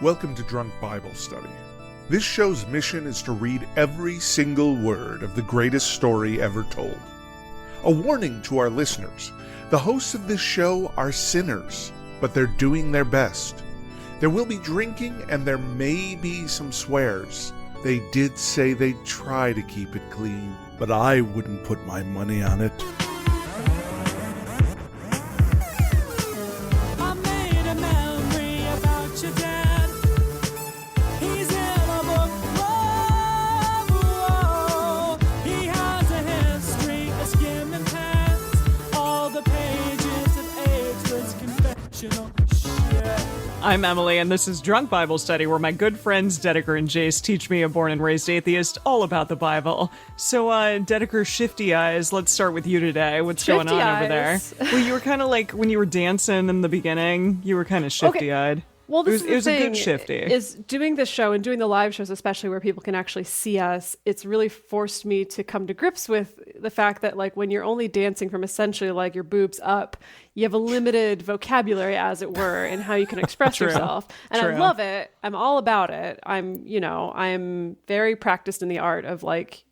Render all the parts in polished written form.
Welcome to Drunk Bible Study. This show's mission is to read every single word of the greatest story ever told. A warning to our listeners, the hosts of this show are sinners, but they're doing their best. There will be drinking and there may be some swears. They did say they'd try to keep it clean, but I wouldn't put my money on it. I'm Emily, and this is Drunk Bible Study, where my good friends Dedeker and Jace teach me, a born and raised atheist, all about the Bible. So, Dedeker, Shifty Eyes, let's start with you today. What's going on over there? Well, you were kind of like, when you were dancing in the beginning, you were kind of shifty-eyed. Okay. Well, it was a good shifty. Is doing this show and doing the live shows, especially where people can actually see us, it's really forced me to come to grips with the fact that, like, when you're only dancing from essentially like your boobs up, you have a limited vocabulary, as it were, in how you can express yourself. And I love it. I'm all about it. I'm very practiced in the art of, like,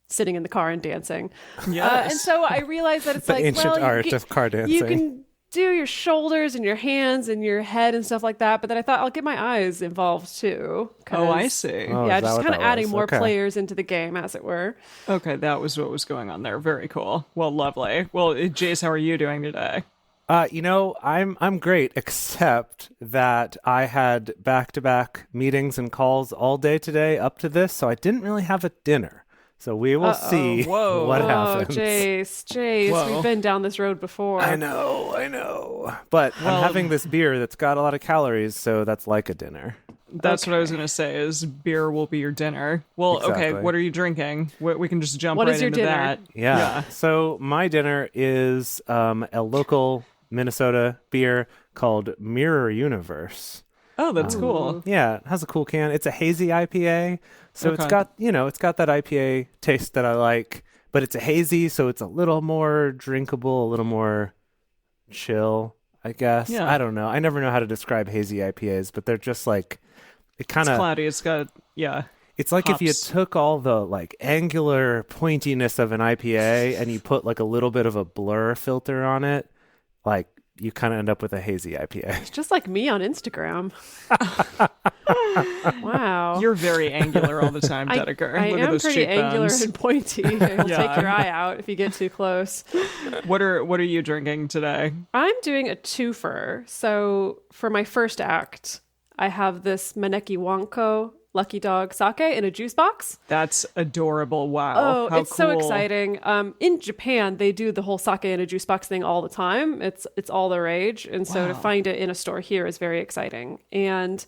sitting in the car and dancing. Yes. And so I realized that it's the ancient art of car dancing. You can do your shoulders and your hands and your head and stuff like that, but then I thought I'll get my eyes involved too. Oh, I see. Yeah, just kind of adding more players into the game, as it were. Okay, that was what was going on there. Very cool. Well, lovely. Well, Jace, how are you doing today? I'm great, except that I had back-to-back meetings and calls all day today up to this, so I didn't really have a dinner. So we will see what happens. Jace, we've been down this road before. I know. But I'm having this beer that's got a lot of calories, so that's like a dinner. That's what I was going to say, is beer will be your dinner. Well, exactly. Okay, what are you drinking? We can just jump right into dinner? that. Yeah. So my dinner is a local Minnesota beer called Mirror Universe. Oh, that's cool. Yeah, it has a cool can. It's a hazy IPA. So it's got that IPA taste that I like, but it's a hazy, so it's a little more drinkable, a little more chill, I guess. Yeah. I don't know. I never know how to describe hazy IPAs, but they're just like, it kind of... It's cloudy. It's got, It's like hops. If you took all the like angular pointiness of an IPA and you put like a little bit of a blur filter on it, like you kind of end up with a hazy IPA. It's just like me on Instagram. Wow. You're very angular all the time, Dedeker. I Look at am those pretty angular cheekbones. and pointy. It'll take your eye out if you get too close. What are you drinking today? I'm doing a twofer. So for my first act, I have this Maneki Wanko Lucky Dog sake in a juice box. That's adorable. Wow. Oh, how it's cool. so exciting. In Japan, they do the whole sake in a juice box thing all the time. It's all the rage. And so to find it in a store here is very exciting. And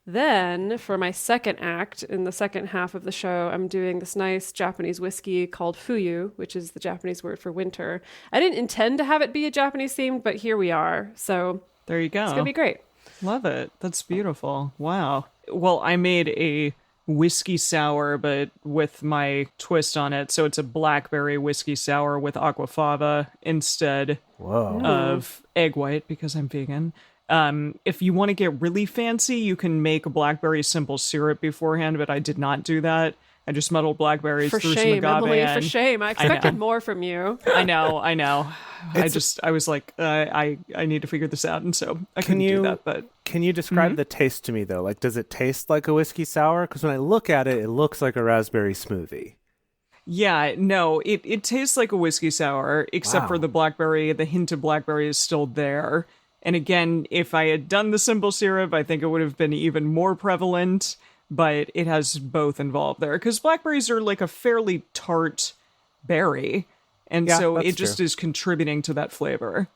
then for my second act, in the second half of the show, I'm doing this nice Japanese whiskey called Fuyu, which is the Japanese word for winter. I didn't intend to have it be a Japanese themed, but here we are. So there you go. It's going to be great. Love it. That's beautiful. Wow. Well, I made a whiskey sour, but with my twist on it. So it's a blackberry whiskey sour with aquafaba instead of egg white, because I'm vegan. If you want to get really fancy, you can make a blackberry simple syrup beforehand, but I did not do that. I just muddled blackberries, threw some shame, agave Emily, in. for shame. I expected more from you. I know. I was like, I need to figure this out, and so I couldn't do that. But can you describe the taste to me, though? Like, does it taste like a whiskey sour? Because when I look at it, it looks like a raspberry smoothie. Yeah, no, it tastes like a whiskey sour, except for the blackberry. The hint of blackberry is still there. And again, if I had done the simple syrup, I think it would have been even more prevalent. But it has both involved there, because blackberries are like a fairly tart berry. And so it just is contributing to that flavor.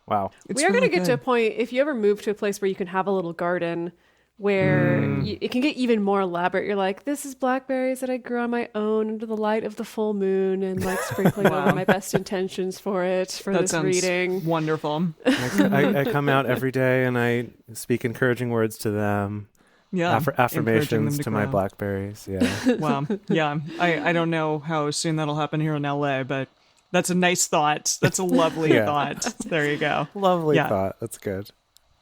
Wow. We are going to get to a point, if you ever move to a place where you can have a little garden where it can get even more elaborate. You're like, this is blackberries that I grew on my own under the light of the full moon, and like sprinkling over my best intentions for this reading. Wonderful. I come out every day and I speak encouraging words to them. Yeah. Affirmations to my blackberries. Yeah. Wow. Yeah. I don't know how soon that'll happen here in LA, but that's a nice thought. That's a lovely thought. There you go. Lovely thought. That's good.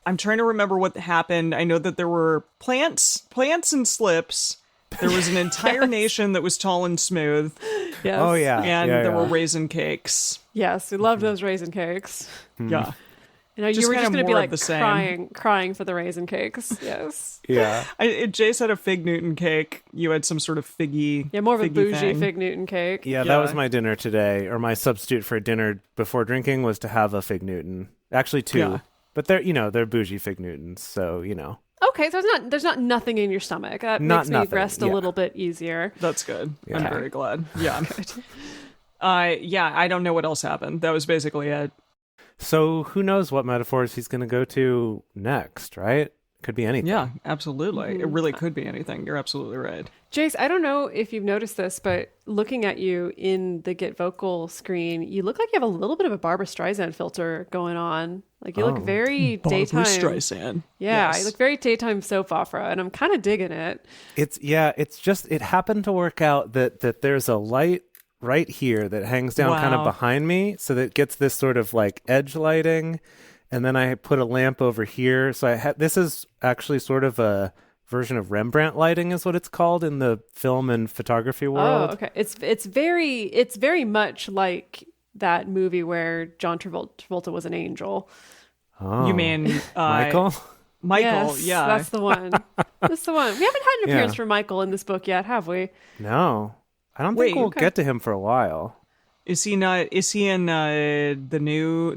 I'm trying to remember what happened. I know that there were plants and slips. There was an entire nation that was tall and smooth. Yes. Oh, yeah. And there were raisin cakes. Yes, we loved those raisin cakes. Yeah. You know, Just you were kind just of going to be more like of the same. crying for the raisin cakes. Yes. Yeah. Jace had a fig Newton cake. You had some sort of figgy. Yeah, more of a figgy bougie thing. fig Newton cake. Yeah, that was my dinner today, or my substitute for dinner before drinking was to have a fig Newton. Actually, 2. Yeah. But they're bougie fig Newtons, so, Okay, so there's not nothing in your stomach. That Not makes me nothing, rest a little bit easier. That's good. Yeah. I'm very glad. Yeah. I don't know what else happened. That was basically it. So who knows what metaphors he's going to go to next, right? Could be anything. Yeah, absolutely. It really could be anything. You're absolutely right. Jace, I don't know if you've noticed this, but looking at you in the Get Vocal screen, you look like you have a little bit of a Barbara Streisand filter going on. Like you look very Barbara daytime. Streisand. Yeah, Yes. you look very daytime soap opera, and I'm kind of digging it. It's just it happened to work out that there's a light right here that hangs down kind of Wow. behind me, so that it gets this sort of like edge lighting, and then I put a lamp over here. So this is actually sort of a version of Rembrandt lighting, is what it's called in the film and photography world. Oh, okay. It's very much like that movie where John Travolta was an angel. Oh. You mean Michael? Michael, Yes, yeah. that's the one. That's the one. We haven't had an appearance Yeah. from Michael in this book yet, have we? No, I don't Wait, think we'll okay. get to him for a while. Is he in the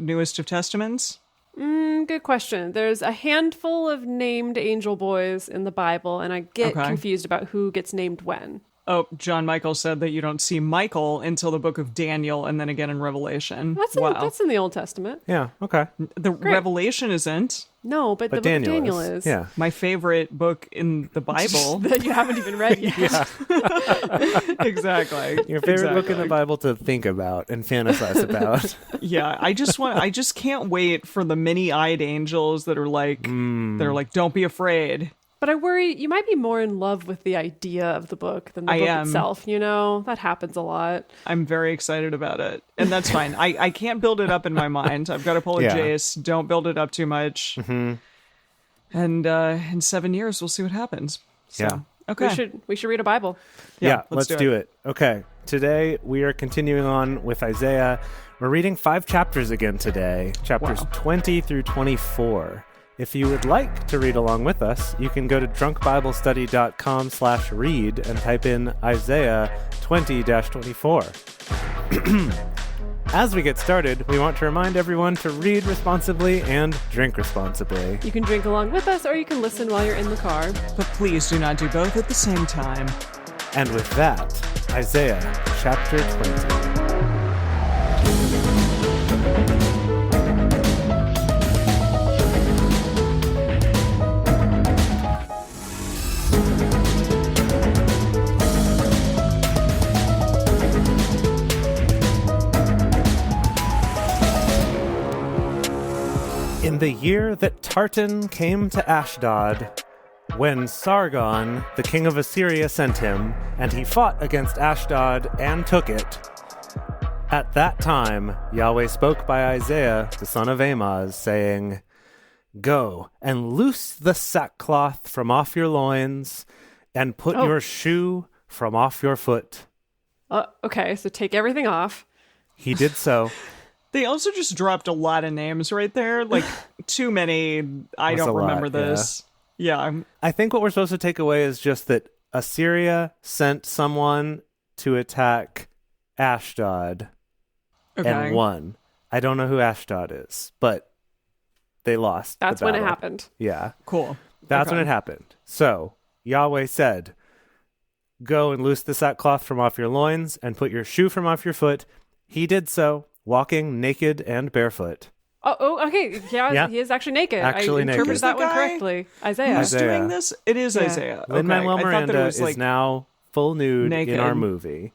newest of Testaments? Good question. There's a handful of named angel boys in the Bible, and I get Okay. confused about who gets named when. Oh, John Michael said that you don't see Michael until the book of Daniel and then again in Revelation. That's in the Old Testament. Yeah. Okay. The Revelation isn't. No, but the book of Daniel is. Yeah. My favorite book in the Bible. That you haven't even read yet. Exactly. Your favorite book in the Exactly. Bible to think about and fantasize about. Yeah, I just can't wait for the many-eyed angels that are like don't be afraid. But I worry you might be more in love with the idea of the book than the book am. itself. You know, that happens a lot. I'm very excited about it. And that's fine. I can't build it up in my mind. I've got to pull a Yeah. Jace. Don't build it up too much. Mm-hmm. And in 7 years, we'll see what happens. So, Yeah. okay. We should read a Bible. Yeah, let's let's do do it. Okay. Today we are continuing on with Isaiah. We're reading 5 chapters again today, chapters Wow. 20 through 24. If you would like to read along with us, you can go to drunkbiblestudy.com/read and type in Isaiah 20-24. As we get started, we want to remind everyone to read responsibly and drink responsibly. You can drink along with us, or you can listen while you're in the car. But please do not do both at the same time. And with that, Isaiah chapter 20. In the year that Tartan came to Ashdod, when Sargon, the king of Assyria, sent him, and he fought against Ashdod and took it, at that time Yahweh spoke by Isaiah, the son of Amoz, saying, Go and loose the sackcloth from off your loins, and put your shoe from off your foot. Okay, so take everything off. He did so. They also just dropped a lot of names right there. Like, too many. I That's don't a lot, remember this. Yeah. I think what we're supposed to take away is just that Assyria sent someone to attack Ashdod Okay. and won. I don't know who Ashdod is, but they lost. the That's when it battle. happened. Yeah. Cool. That's Okay. when it happened. So Yahweh said, Go and loose the sackcloth from off your loins and put your shoe from off your foot. He did so, walking naked and barefoot. Oh, okay. Yeah, he is actually naked. Actually I naked. interpreted that Who's the one guy? correctly. Isaiah. Who's Isaiah. doing this? It is Yeah. Isaiah. Lin-Manuel Okay. I thought that Miranda it was like, is now full nude naked. in our movie.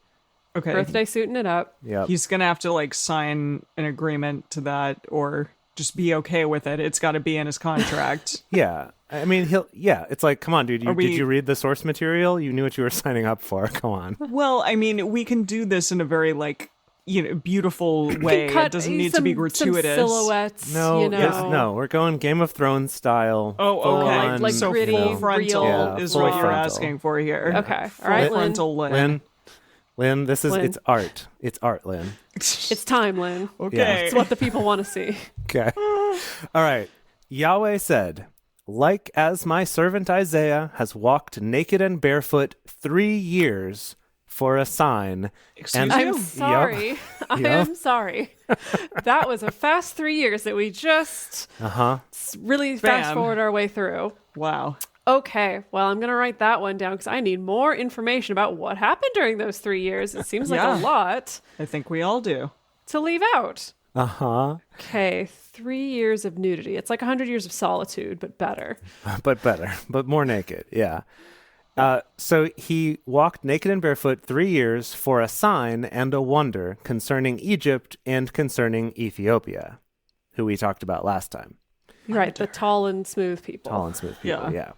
okay. Birthday suiting it up. Yep. He's going to have to like sign an agreement to that or just be okay with it. It's got to be in his contract. Yeah. I mean, it's like, come on, dude. Did you read the source material? You knew what you were signing up for. Come on. Well, I mean, we can do this in a very like beautiful way. It doesn't need to be gratuitous. Some silhouettes. No, no, we're going Game of Thrones style. Oh, okay. Like so gritty, full frontal real. is Full what you're frontal. asking for here. Okay. All right, Lynn. Frontal Lynn. Lynn, this is Lynn. it's art. It's art, Lynn. It's time, Lynn. Okay. It's what the people want to see. Okay. All right. Yahweh said, like as my servant Isaiah has walked naked and barefoot 3 years for a sign. Excuse I'm you? sorry. Yep. I am sorry. That was a fast 3 years that we just really fast forward our way through. Wow. Okay, well, I'm going to write that one down because I need more information about what happened during those 3 years. It seems like a lot I think we all do. to leave out. Okay, 3 years of nudity. It's like 100 years of solitude, but better. But better, but more naked. Yeah. So he walked naked and barefoot 3 years for a sign and a wonder concerning Egypt and concerning Ethiopia, who we talked about last time. Right, the tall and smooth people. Tall and smooth people, Yeah. yeah.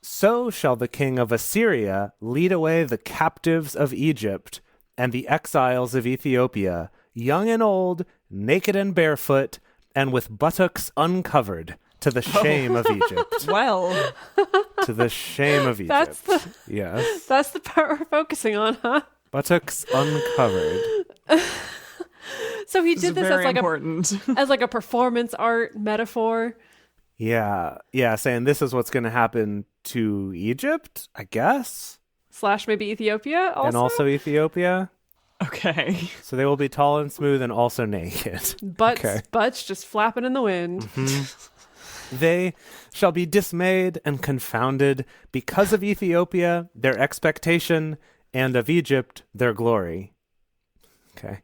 So shall the king of Assyria lead away the captives of Egypt and the exiles of Ethiopia, young and old, naked and barefoot, and with buttocks uncovered, to the shame of Egypt. Well, To the shame of Egypt. Yes. That's the part we're focusing on, huh? Buttocks uncovered. So he this did is this very as like important. as like a performance art metaphor. Yeah. Yeah, saying this is what's going to happen to Egypt, I guess. / maybe Ethiopia also. And also Ethiopia. Okay. So they will be tall and smooth and also naked. Butts just flapping in the wind. They shall be dismayed and confounded because of Ethiopia, their expectation, and of Egypt, their glory. Okay.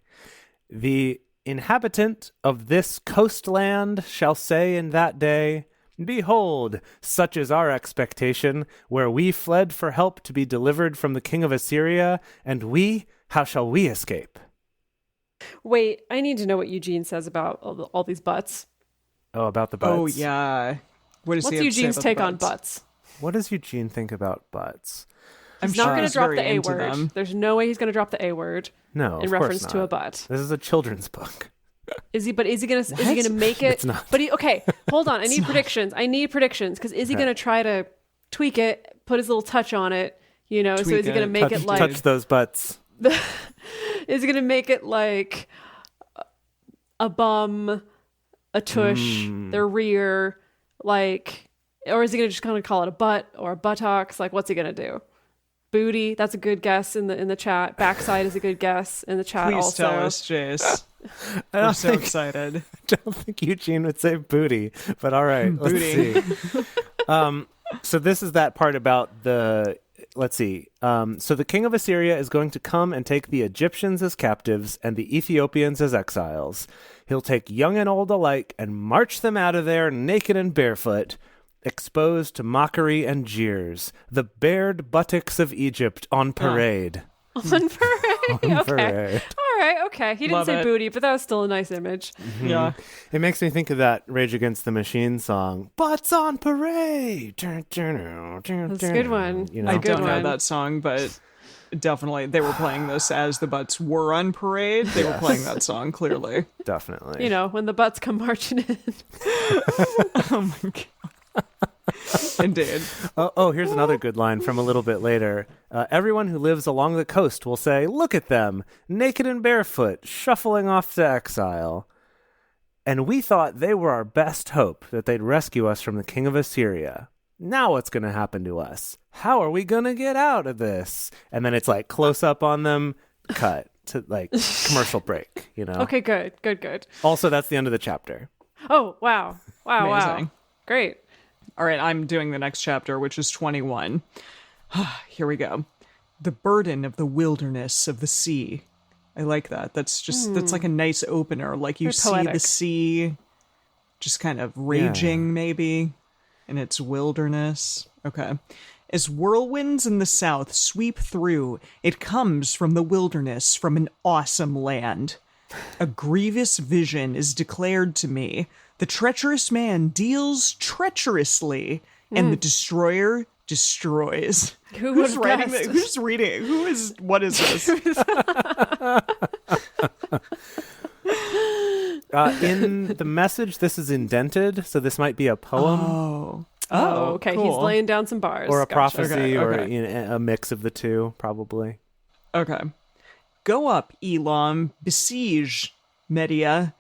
The inhabitant of this coastland shall say in that day, behold, such is our expectation, where we fled for help to be delivered from the king of Assyria, and we, how shall we escape? Wait, I need to know what Eugene says about all these butts. Oh, about the butts. Oh, yeah. What does What's he have to say Eugene's about take the on butts? What does Eugene think about butts? He's not going to he's drop very the A into word. them. There's no way he's going to drop the A word No, in of reference course to a not. butt. This is a children's book. Is he going to make it? It's not. But okay, hold on. I need predictions. Because is he going to try to tweak it, put his little touch on it? So is he going to make it like touch those butts? Is he going to make it like a bum, a tush, their rear, like, or is he going to just kind of call it a butt or a buttocks? Like, what's he going to do? Booty, that's a good guess in the chat. Backside is a good guess in the chat. Please also. tell us, Jace. We're so excited. I don't think Eugene would say booty, but all right, let's see. So this is that part about the. Let's see. So the king of Assyria is going to come and take the Egyptians as captives and the Ethiopians as exiles. He'll take young and old alike and march them out of there naked and barefoot, exposed to mockery and jeers, the bared buttocks of Egypt on parade. On parade. On Okay. parade. All right. Okay. He didn't Love say it. booty, but that was still a nice image. Yeah. It makes me think of that Rage Against the Machine song, Butts on Parade. That's That's a good one. You know? I good don't know one. that song, but definitely they were playing this as the butts were on parade. They were playing that song, clearly. Definitely. When the butts come marching in. Oh my god. Indeed. Oh, here's another good line from a little bit later. Everyone who lives along the coast will say, look at them, naked and barefoot, shuffling off to exile. And we thought they were our best hope, that they'd rescue us from the king of Assyria. Now what's going to happen to us? How are we going to get out of this? And then it's like close up on them, cut to like commercial break, Okay, good. Also, that's the end of the chapter. Oh, wow. Wow. Amazing. Great. All right, I'm doing the next chapter, which is 21. Here we go. The burden of the wilderness of the sea. I like that. That's like a nice opener. Like you Very see poetic. the sea just kind of raging, maybe, in its wilderness. Okay. As whirlwinds in the south sweep through, it comes from the wilderness, from an awesome land. A grievous vision is declared to me. The treacherous man deals treacherously, and the destroyer destroys. Who Who's would've writing guessed? that? Who's reading it? What is this? In the message, this is indented, so this might be a poem. Oh, okay. cool. He's laying down some bars. Or a Gotcha. prophecy, or Okay. a mix of the two, probably. Okay. Go up, Elam, besiege Medea.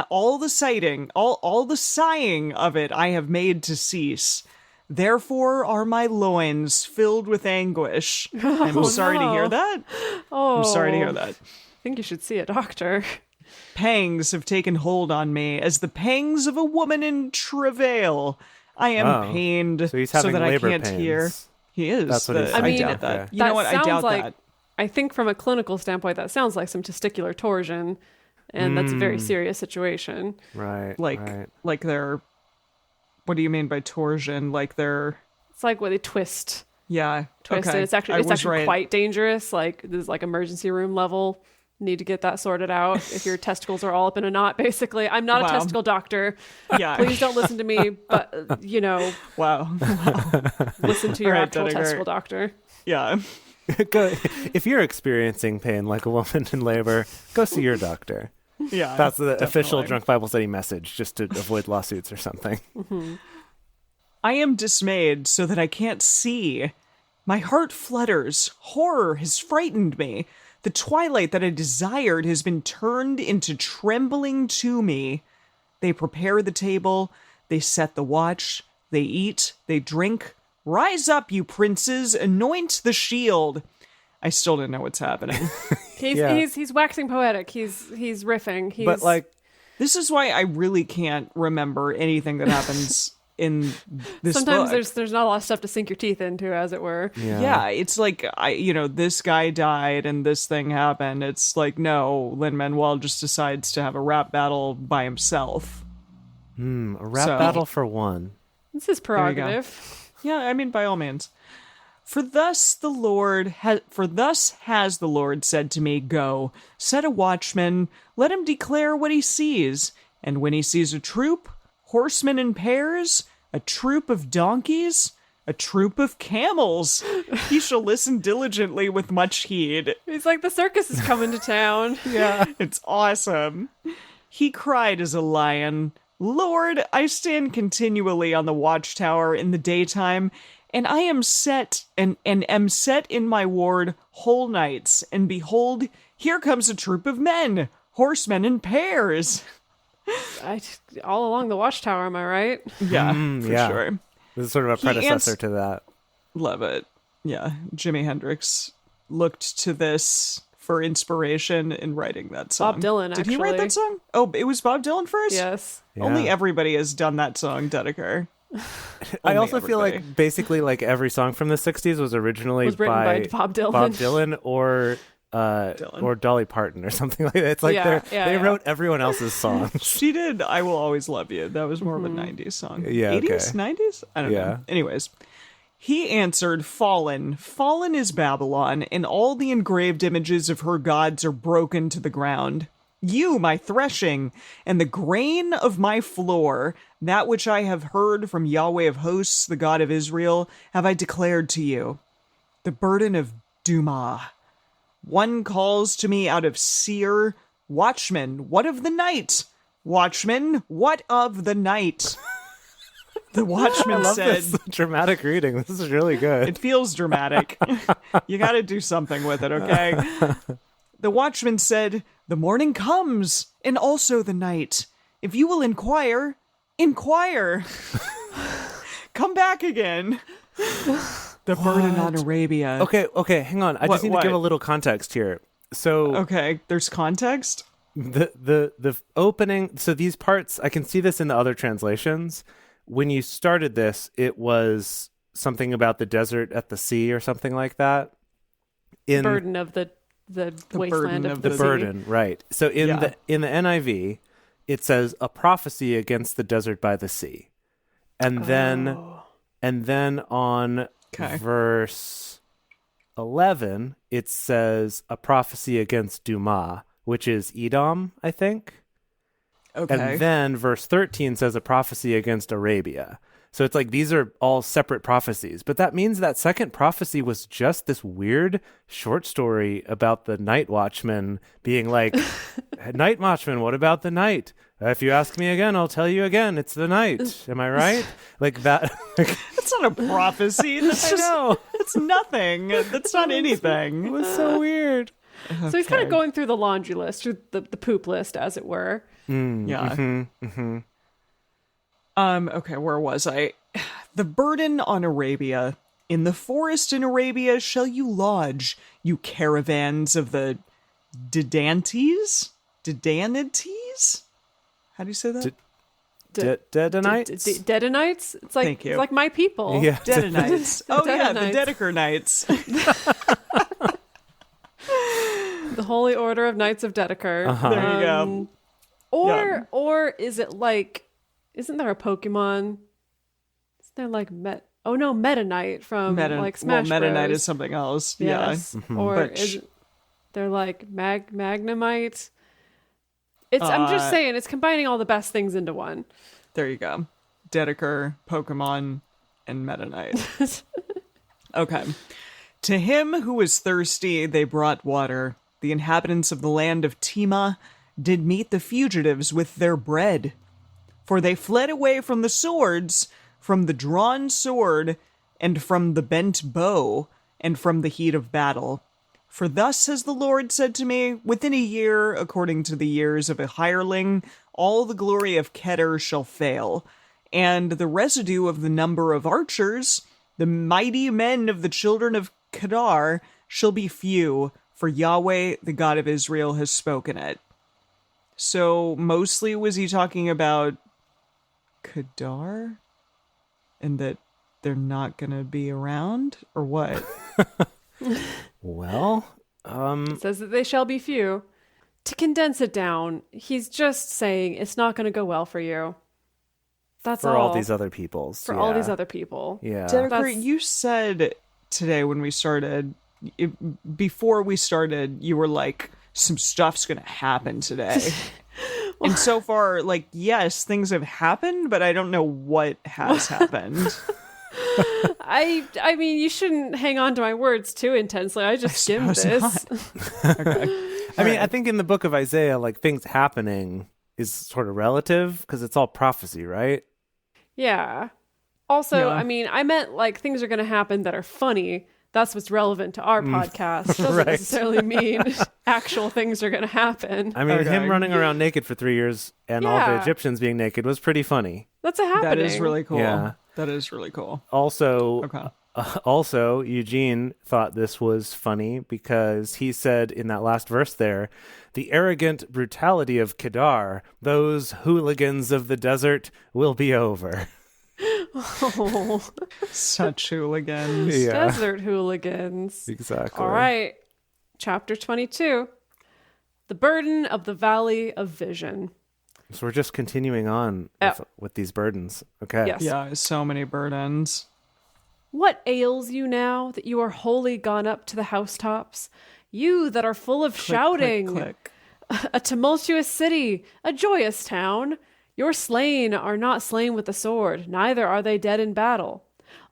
All the sighting, all the sighing of it I have made to cease. Therefore are my loins filled with anguish. I'm sorry to hear that. I'm sorry to hear that. I think you should see a doctor. Pangs have taken hold on me as the pangs of a woman in travail. I am pained So he's having that labor I can't pains. hear. He is. That's what he's I saying. doubt that. Okay. You know what? I sounds doubt like, that. I think from a clinical standpoint, that sounds like some testicular torsion, and that's a very serious situation. Right. Like they're. What do you mean by torsion? Like they're. It's like where they twist. Yeah. Twist okay. it. It's actually right. quite dangerous. Like this is like emergency room level. Need to get that sorted out if your testicles are all up in a knot. Basically, I'm not a testicle doctor. Yeah. Please don't listen to me. But Wow. listen to your All right, actual Dedeker. testicle doctor. Yeah. If you're experiencing pain like a woman in labor, go see your doctor. Yeah. That's the official definitely. Drunk Bible Study message, just to avoid lawsuits or something. I am dismayed so that I can't see. My heart flutters. Horror has frightened me. The twilight that I desired has been turned into trembling to me. They prepare the table. They set the watch. They eat. They drink. Rise up, you princes. Anoint the shield. I still didn't know what's happening. He's waxing poetic. He's riffing. But like, This is why I really can't remember anything that happens in this sometimes book. there's not a lot of stuff to sink your teeth into, as it were. Yeah, it's like this guy died and this thing happened. It's like, no, Lin-Manuel just decides to have a rap battle by himself. a rap battle for one. This is prerogative. Yeah, I mean, by all means. For thus has the Lord said to me, go, set a watchman, let him declare what he sees. And when he sees a troop, horsemen in pairs, a troop of donkeys, a troop of camels, he shall listen diligently with much heed. He's like, the circus is coming to town. Yeah, it's awesome. He cried as a lion, Lord, I stand continually on the watchtower in the daytime, and I am set and am set in my ward whole nights, and behold, here comes a troop of men, horsemen in pairs. All along the watchtower, am I right? Yeah, for yeah. sure. This is sort of a predecessor to that. Love it. Yeah, Jimi Hendrix looked to this for inspiration in writing that song. Bob Dylan, Did he write actually. that song? Oh, it was Bob Dylan first? Yes. Only Yeah. everybody has done that song, Dedeker. I Only also feel everybody. like basically like every song from the 60s was originally Was written by Bob Dylan. Bob Dylan or Dolly Parton or something like that. It's like they wrote everyone else's songs. She did I Will Always Love You. That was more of a 90s song. Yeah, 80s? 90s? I don't know. Anyways. He answered, Fallen. Fallen is Babylon, and all the engraved images of her gods are broken to the ground. You, my threshing, and the grain of my floor, that which I have heard from Yahweh of hosts, the God of Israel, have I declared to you. The burden of Dumah. One calls to me out of Seir, Watchman, what of the night? Watchman, what of the night? The watchman I love said, this dramatic reading. This is really good. it feels dramatic. You got to do something with it, okay? The watchman said, the morning comes, and also the night. If you will inquire, inquire. Come back again. The burden on Arabia. Okay, hang on. I just need to give a little context here. So Okay, there's context. the opening, so these parts, I can see this in the other translations. When you started this, it was something about the desert at the sea or something like that. In Burden of the wasteland burden of of the the sea. burden, right? So in Yeah. the NIV, it says a prophecy against the desert by the sea, and then on Okay. verse 11, it says a prophecy against Dumah, which is Edom, I think. Okay. And then verse 13 says a prophecy against Arabia. So it's like these are all separate prophecies. But that means that second prophecy was just this weird short story about the night watchman being like, night watchman, what about the night? If you ask me again, I'll tell you again. It's the night. Am I right? Like that. That's not a prophecy. That's just, it's nothing. That's not anything. It was so weird. Okay. So he's kind of going through the laundry list, or the poop list, as it were. Yeah. Okay, where was I? The burden on Arabia. In the forest in Arabia shall you lodge, you caravans of the Dedanites? Dedanites? How do you say that? Dedanites? Dedanites? It's like, Thank you. It's like my people. Yeah. Dedanites. Oh, yeah, the Dedanites. Dedeker Knights. The Holy Order of Knights of Dedeker. There you go. Or is it like, isn't there a Pokemon? Isn't there like Meta Knight from like Smash Meta Knight Bros. is something else. Yes. Yeah. Or But is it, they're like Magnemite? I'm just saying, it's combining all the best things into one. There you go. Dedeker, Pokemon, and Meta Knight. Okay. To him who was thirsty, they brought water. The inhabitants of the land of Tima did meet the fugitives with their bread. For they fled away from the swords, from the drawn sword, and from the bent bow, and from the heat of battle. For thus has the Lord said to me, within a year, according to the years of a hireling, all the glory of Kedar shall fail, and the residue of the number of archers, the mighty men of the children of Kedar, shall be few, for Yahweh, the God of Israel, has spoken it. So, mostly was he talking about Kedar? And that they're not going to be around? Or what? Well, It says that they shall be few. To condense it down, he's just saying it's not going to go well for you. That's for all these other peoples. For all these other people. Yeah. Dedeker, you said today when we started, before we started, you were like, some stuff's going to happen today. And so far, like, yes, things have happened, but I don't know what has happened. I mean, you shouldn't hang on to my words too intensely. I just skimmed this. Okay. I mean, I think in the book of Isaiah, like, things happening is sort of relative because it's all prophecy, right? Yeah. Also, I mean, I meant like things are going to happen that are funny. That's what's relevant to our podcast. Doesn't Right. necessarily mean actual things are going to happen. I mean, Okay. him running around naked for 3 years and all the Yeah. Egyptians being naked was pretty funny. That's a happening. That is really cool. Yeah. That is really cool. Also, Okay. also, Eugene thought this was funny because he said in that last verse there, the arrogant brutality of Kedar, those hooligans of the desert, will be over. Oh, Such hooligans. Yeah, desert hooligans. exactly. All right. Chapter 22. The burden of the valley of vision. So we're just continuing on with these burdens. Okay. Yes. Yeah, so many burdens. What ails you now that you are wholly gone up to the housetops? You that are full of shouting. Click, click. A tumultuous city, a joyous town. Your slain are not slain with the sword, neither are they dead in battle.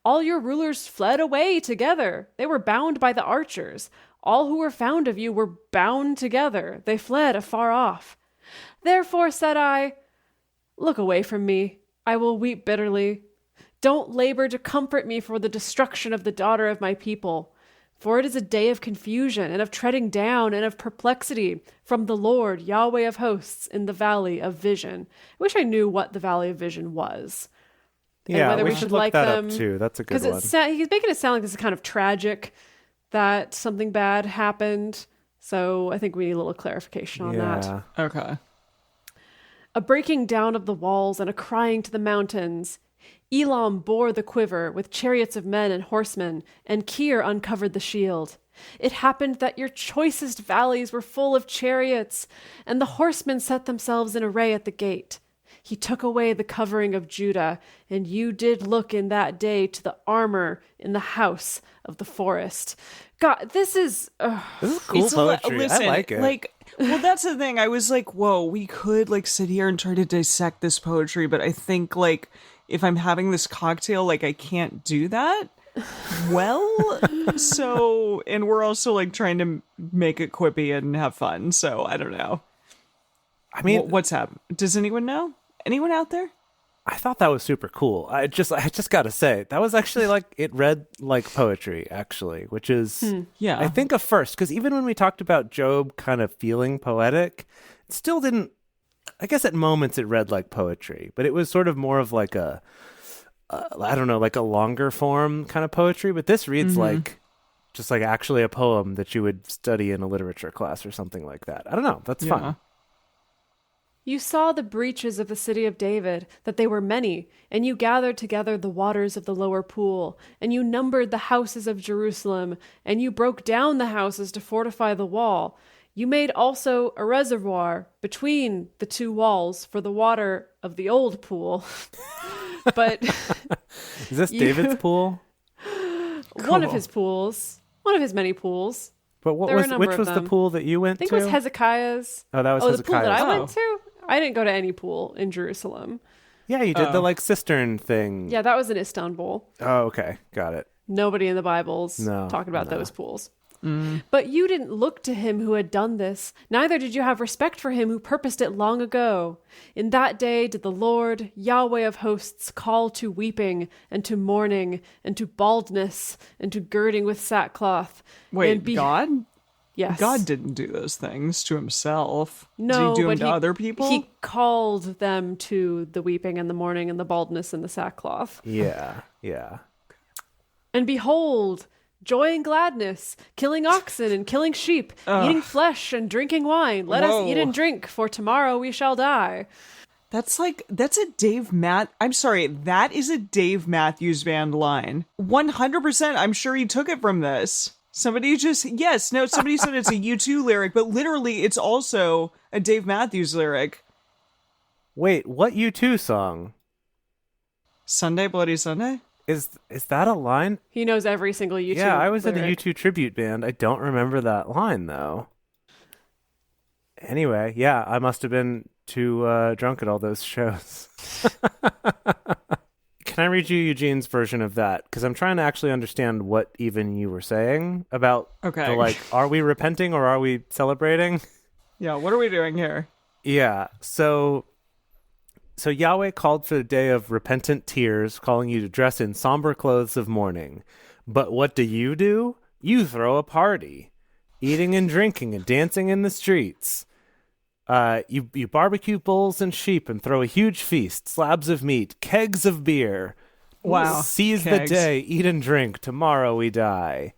All your rulers fled away together. They were bound by the archers. All who were found of you were bound together. They fled afar off. Therefore said I, look away from me. I will weep bitterly. Don't labor to comfort me for the destruction of the daughter of my people. For it is a day of confusion and of treading down and of perplexity from the Lord, Yahweh of hosts, in the valley of vision. I wish I knew what the valley of vision was. And Yeah, whether we we should should look like that them. up too. That's a good Because one. he's making it sound like this is kind of tragic that something bad happened. So I think we need a little clarification on that. Okay. A breaking down of the walls and a crying to the mountains. Elam bore the quiver with chariots of men and horsemen, and Kir uncovered the shield. It happened that your choicest valleys were full of chariots, and the horsemen set themselves in array at the gate. He took away the covering of Judah, and you did look in that day to the armor in the house of the forest. God, this is... This is cool poetry. Listen, I like it. Well, that's the thing. I was like, whoa, we could like sit here and try to dissect this poetry, but I think like if I'm having this cocktail, like I can't do that. Well, so, and we're also like trying to make it quippy and have fun. So I don't know. I mean, What's happened? Does anyone know? Anyone out there? I thought that was super cool. I just got to say, that was actually like, it read like poetry, actually, which is, Yeah. I think, a first. Because even when we talked about Job kind of feeling poetic, it still didn't, I guess at moments it read like poetry, but it was sort of more of like I don't know, like a longer form kind of poetry. But this reads like, just like actually a poem that you would study in a literature class or something like that. I don't know. That's fun. You saw the breaches of the city of David, that they were many, and you gathered together the waters of the lower pool, and you numbered the houses of Jerusalem, and you broke down the houses to fortify the wall. You made also a reservoir between the two walls for the water of the old pool. But is this David's pool? One of his pools, one of his many pools. But which was the pool that you went to? I think it was Hezekiah's. Oh, that was the Hezekiah's. pool that I went to? I didn't go to any pool in Jerusalem. Yeah, you did the like cistern thing. Yeah, that was in Istanbul. Oh, okay. Got it. Nobody in the Bibles talking about those pools. But you didn't look to him who had done this, neither did you have respect for him who purposed it long ago. In that day did the Lord, Yahweh of hosts, call to weeping, and to mourning, and to baldness, and to girding with sackcloth. Wait, God? Yes. God didn't do those things to himself. No, Did he do them but to other people? He called them to the weeping and the mourning and the baldness and the sackcloth. Yeah, yeah. And behold, joy and gladness, killing oxen and killing sheep, eating flesh and drinking wine. Let us eat and drink, for tomorrow we shall die. That's a Dave I'm sorry, that is a Dave Matthews Band line. 100%, I'm sure he took it from this. Somebody said it's a U2 lyric, but literally it's also a Dave Matthews lyric. Wait, what U2 song? Sunday, Bloody Sunday? Is that a line? He knows every single U2 Yeah, I was lyric. in a U2 tribute band. I don't remember that line, though. Anyway, yeah, I must have been too drunk at all those shows. Can I read you Eugene's version of that? Because I'm trying to actually understand what even you were saying about the, like, are we repenting or are we celebrating? Yeah, what are we doing here? Yeah, so Yahweh called for the day of repentant tears, calling you to dress in somber clothes of mourning. But what do? You throw a party, eating and drinking and dancing in the streets. You barbecue bulls and sheep and throw a huge feast, slabs of meat, kegs of beer. Wow. Seize kegs. the day, eat and drink, tomorrow we die.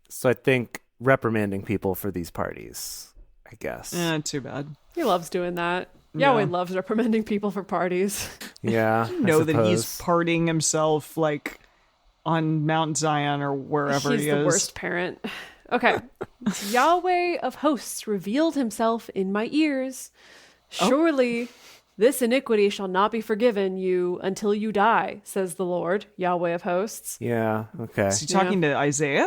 So I think reprimanding people for these parties, I guess. Too bad. He loves doing that. Yeah. Yahweh loves reprimanding people for parties. Yeah. Know that he's partying himself like on Mount Zion or wherever he is. He's the worst parent. Okay. Yahweh of hosts revealed himself in my ears. Surely this iniquity shall not be forgiven you until you die, says the Lord, Yahweh of hosts. Yeah, okay. Is he talking to Isaiah?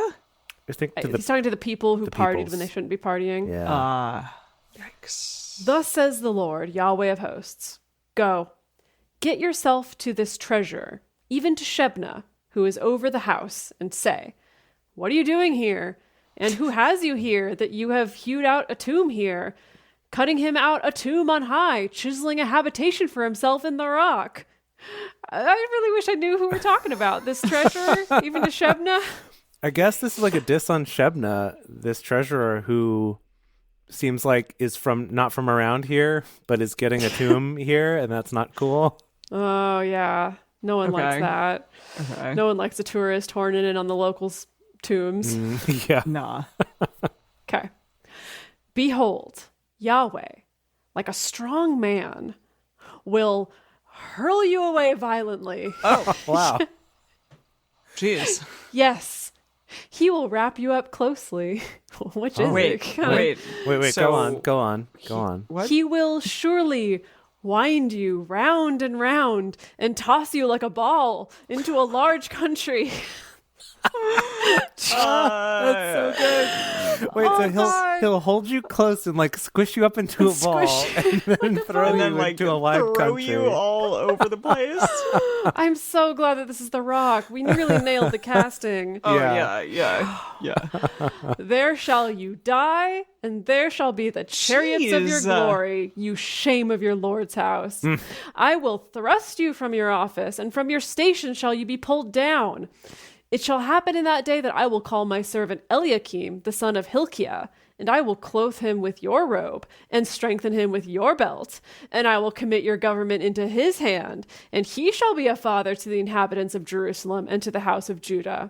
He's talking to the people who partied when they shouldn't be partying. Yeah. Yikes. Thus says the Lord, Yahweh of hosts, go, get yourself to this treasure, even to Shebna, who is over the house, and say, what are you doing here? And who has you here that you have hewed out a tomb here, cutting him out a tomb on high, chiseling a habitation for himself in the rock? I really wish I knew who we're talking about. This treasurer, even to Shebna? I guess this is like a diss on Shebna, this treasurer who seems like is not from around here, but is getting a tomb here, and that's not cool. Oh, yeah. No one likes that. Okay. No one likes a tourist horning in on the locals' tombs. Yeah. Nah. Okay. Behold, Yahweh, like a strong man, will hurl you away violently. Oh, wow. Jeez. Yes, he will wrap you up closely. Which is Wait. So, go on. What? He will surely wind you round and round and toss you like a ball into a large country. That's so good. Wait, so he'll hold you close and like squish you up into a ball and then throw you into a wide country. Throw you all over the place. I'm so glad that this is The Rock. We really nailed the casting. Oh, yeah. There shall you die, and there shall be the chariots of your glory, you shame of your Lord's house. I will thrust you from your office, and from your station shall you be pulled down. It shall happen in that day that I will call my servant Eliakim, the son of Hilkiah, and I will clothe him with your robe, and strengthen him with your belt, and I will commit your government into his hand, and he shall be a father to the inhabitants of Jerusalem and to the house of Judah.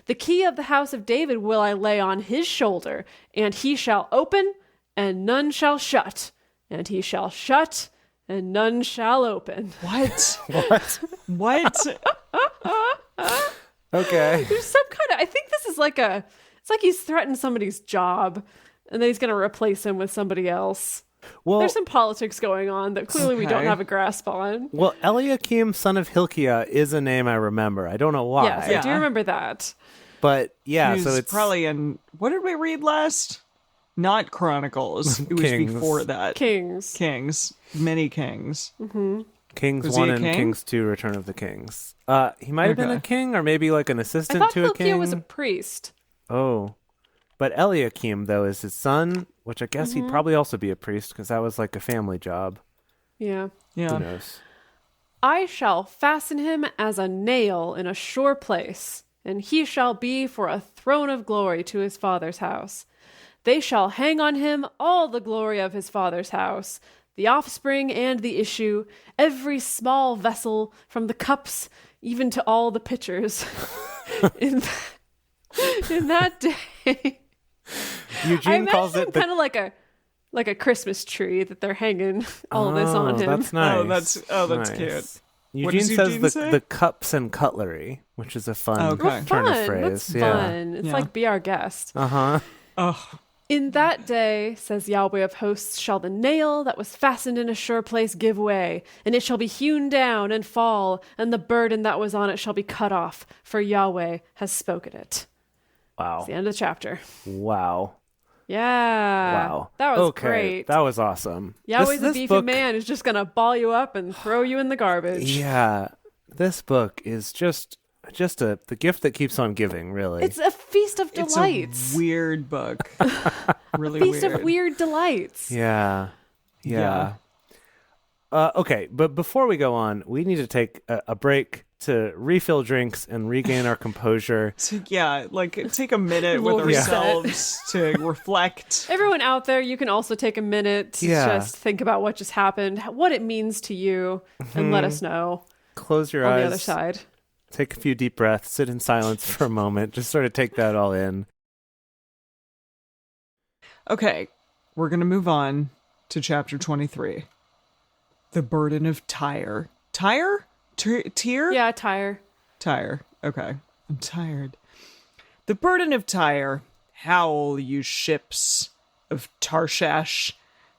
The key of the house of David will I lay on his shoulder, and he shall open, and none shall shut, and he shall shut, and none shall open. What? What? Okay. There's some kind of, I think this is like it's like he's threatened somebody's job, and then he's going to replace him with somebody else. Well, there's some politics going on that clearly we don't have a grasp on. Well, Eliakim, son of Hilkiah, is a name I remember. I don't know why. Yes, I do remember that. But yeah, He's so it's probably in, what did we read last? Not Chronicles. It was Kings. before that. Kings. Many kings. Mm-hmm. Kings Was 1 he a and king? Kings 2, Return of the Kings. He might have been Okay. a king, or maybe like an I assistant thought to a king. Hilkiah was a priest. Oh. But Eliakim, though, is his son, which I guess he'd probably also be a priest, because that was like a family job. Yeah. Who Yeah. knows? I shall fasten him as a nail in a sure place, and he shall be for a throne of glory to his father's house. They shall hang on him all the glory of his father's house, the offspring and the issue, every small vessel, from the cups even to all the pitchers. in that day, I Eugene calls imagine it kind of like a Christmas tree that they're hanging all this on him. That's nice. That's Nice. cute. Eugene What does says Eugene say? the cups and cutlery, which is a fun Okay. turn of Fun. phrase. That's yeah. fun. It's like Be Our Guest. Uh-huh. Oh, In that day, says Yahweh of hosts, shall the nail that was fastened in a sure place give way, and it shall be hewn down and fall, and the burden that was on it shall be cut off, for Yahweh has spoken it. Wow. It's the end of the chapter. Wow. Yeah. Wow. That was okay. great. That was awesome. Yahweh's this a beefy book, man who's just going to ball you up and throw you in the garbage. Yeah. This book is just the gift that keeps on giving, really. It's a feast of it's delights. a weird book. Really Feast weird. of weird delights. Yeah. Okay, but before we go on, we need to take a break to refill drinks and regain our composure. Take a minute with Little reset. ourselves to reflect. Everyone out there, you can also take a minute to just think about what just happened, what it means to you, and let us know Close your on eyes. the other side. Take a few deep breaths, sit in silence for a moment, just sort of take that all in. Okay, we're going to move on to chapter 23. The burden of Tyre. Tyre? Tyre? Yeah, Tyre. Tyre. Okay. I'm tired. The burden of Tyre. Howl, you ships of Tarshish,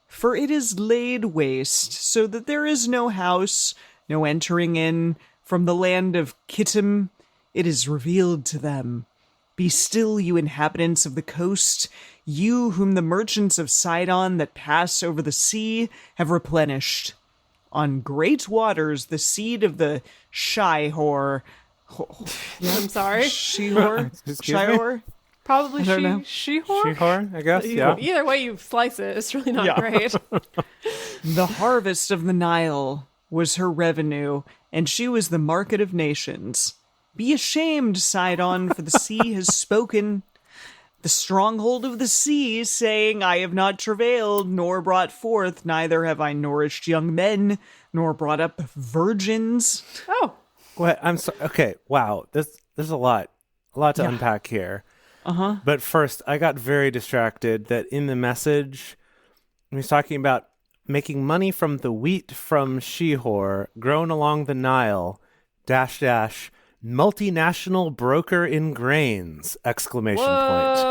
for it is laid waste, so that there is no house, no entering in. From the land of Kittim, it is revealed to them. Be still, you inhabitants of the coast, you whom the merchants of Sidon that pass over the sea have replenished. On great waters, the seed of the Shihor. I'm sorry. Shihor? Excuse me? Shihor? Probably I don't know. Shihor? Shihor, I guess, yeah. Either way you slice it, it's really not great. The harvest of the Nile was her revenue, and she was the market of nations. Be ashamed, Sidon, for the sea has spoken. The stronghold of the sea, saying, I have not travailed, nor brought forth, neither have I nourished young men, nor brought up virgins. Oh, What? I'm sorry. Okay, wow. There's a lot to unpack here. Uh-huh. But first, I got very distracted that in the message, he was talking about making money from the wheat from Shihor, grown along the Nile, .. multinational broker in grains, ! whoa.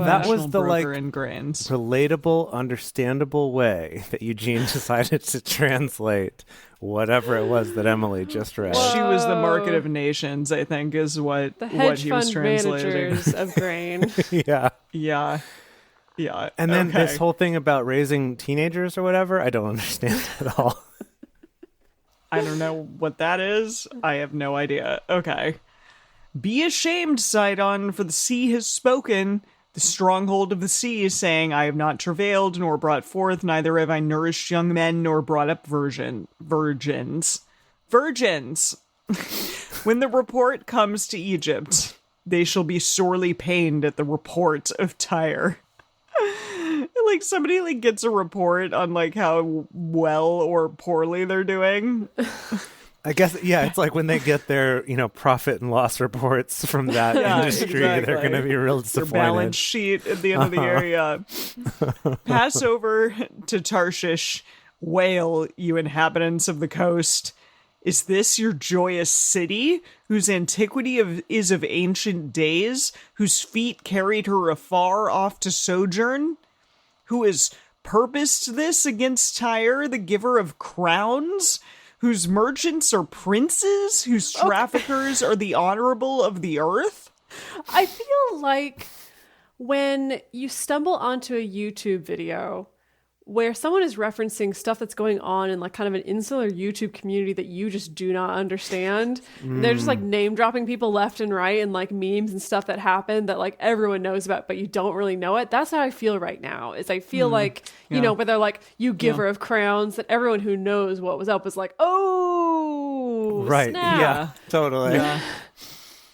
That was the, broker in grains. Relatable, understandable way that Eugene decided to translate whatever it was that Emily just read. She was the market of nations, I think, is what, The what hedge he was fund translating. managers of grain. Yeah. Yeah. Yeah. And then okay. this whole thing about raising teenagers or whatever, I don't understand at all. I don't know what that is. I have no idea. Okay. Be ashamed, Sidon, for the sea has spoken. The stronghold of the sea is saying, I have not travailed, nor brought forth, neither have I nourished young men, nor brought up virgins. Virgins! When the report comes to Egypt, they shall be sorely pained at the report of Tyre. Like, somebody, like, gets a report on, like, how well or poorly they're doing. I guess, yeah, it's like when they get their, profit and loss reports from that industry, exactly. They're going to be real disappointed. Their balance sheet at the end of the year, yeah. Pass over to Tarshish, wail, you inhabitants of the coast. Is this your joyous city, whose antiquity is of ancient days, whose feet carried her afar off to sojourn? Who has purposed this against Tyre, the giver of crowns? Whose merchants are princes, whose traffickers are the honorable of the earth? I feel like when you stumble onto a YouTube video where someone is referencing stuff that's going on in like kind of an insular YouTube community that you just do not understand. They're just like name dropping people left and right and like memes and stuff that happen that like everyone knows about, but you don't really know it. That's how I feel right now. Is I feel like, you know, where they're like, you giver of crowns, that everyone who knows what was up was like, oh, right. snap. Yeah, totally. Yeah.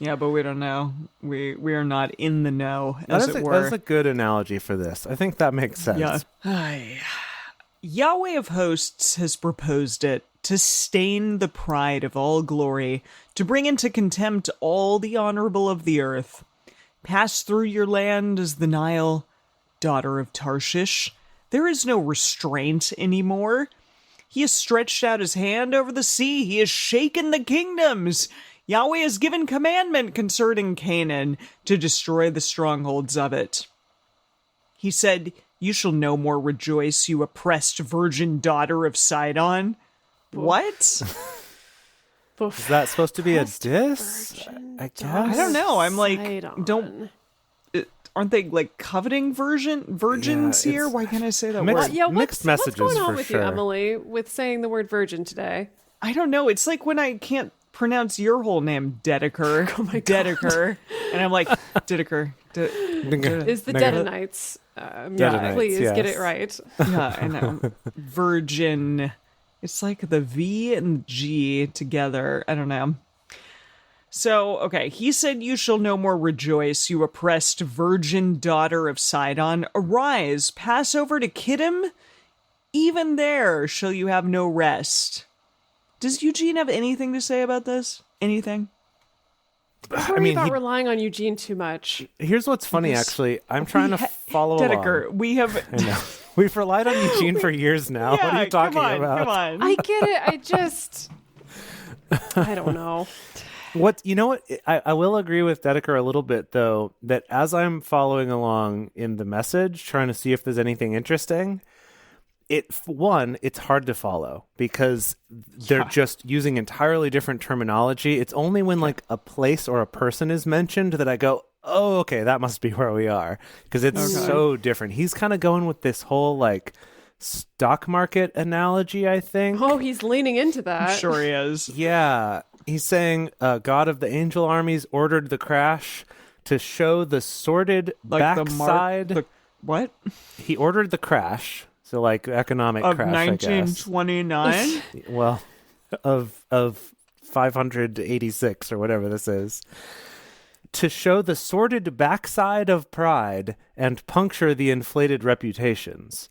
Yeah, but we don't know. We are not in the know, as it were. That's a good analogy for this. I think that makes sense. Yeah. Yahweh of hosts has proposed it, to stain the pride of all glory, to bring into contempt all the honorable of the earth. Pass through your land as the Nile, daughter of Tarshish. There is no restraint anymore. He has stretched out his hand over the sea. He has shaken the kingdoms. Yahweh has given commandment concerning Canaan to destroy the strongholds of it. He said, you shall no more rejoice, you oppressed virgin daughter of Sidon. What? Is that supposed to be a diss? I guess. I don't know. I'm like, aren't they like coveting virgins here? Why can't I say that word? Mixed messages what's going on for with sure. you, Emily, with saying the word virgin today? I don't know. It's like when I can't pronounce your whole name, Dedeker. Oh my God. Dedeker. And I'm like, Dedeker. Is the Dedonites. Dedonites, please yes. get it right. Yeah, I know. Virgin. It's like the V and G together. I don't know. So, okay, he said, you shall no more rejoice, you oppressed virgin daughter of Sidon. Arise, pass over to Kittim. Even there shall you have no rest. Does Eugene have anything to say about this? Anything? I mean, about relying on Eugene too much. Here's what's funny, actually. I'm trying to follow Dedeker, along. I know. We've relied on Eugene for years now. Yeah, what are you talking about? Come on. I get it. I don't know. You know what? I will agree with Dedeker a little bit, though, that as I'm following along in the message, trying to see if there's anything interesting, it's hard to follow because they're just using entirely different terminology. It's only when like a place or a person is mentioned that I go, oh, okay, that must be where we are, because it's so different. He's kind of going with this whole like stock market analogy, I think. Oh, he's leaning into that. Sure he is. Yeah. He's saying God of the angel armies ordered the crash to show the sordid backside. What? He ordered the crash. So like economic of crash, 1929? Well, of 586 or whatever this is. To show the sordid backside of pride and puncture the inflated reputations.